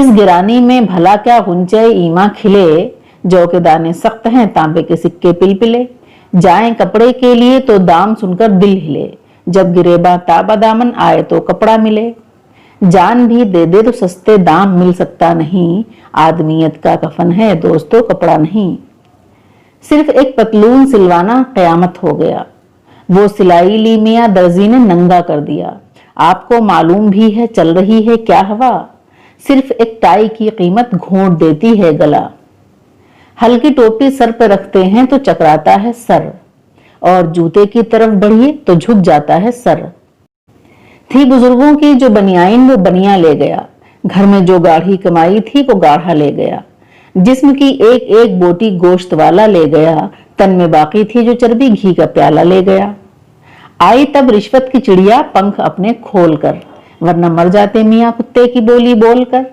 इस गिरानी में भला क्या गुंचे ईमा खिले, जौ के दाने सख्त हैं तांबे के सिक्के पिलपिले। जाएं कपड़े के लिए तो दाम सुनकर दिल हिले, जब गिरेबा ताबा दामन आए तो कपड़ा मिले। जान भी दे दे तो सस्ते दाम मिल सकता नहीं, आदमियत का कफन है दोस्तों कपड़ा नहीं। सिर्फ एक पतलून सिलवाना कयामत हो गया, वो सिलाई ली मियां दर्जी ने नंगा कर दिया। आपको मालूम भी है चल रही है क्या हवा, सिर्फ एक टाई की कीमत घोंट देती है गला। हल्की टोपी सर पर रखते हैं तो चकराता है सर, और जूते की तरफ बढ़िए तो झुक जाता है सर। थी बुजुर्गों की जो बनियाइन वो बनिया ले गया, घर में जो गाढ़ी कमाई थी वो गाढ़ा ले गया। जिस्म की एक एक बोटी गोश्त वाला ले गया, तन में बाकी थी जो चर्बी घी का प्याला ले गया। आई तब रिश्वत की चिड़िया पंख अपने खोल कर, वरना मर जाते मियाँ कुत्ते की बोली बोलकर।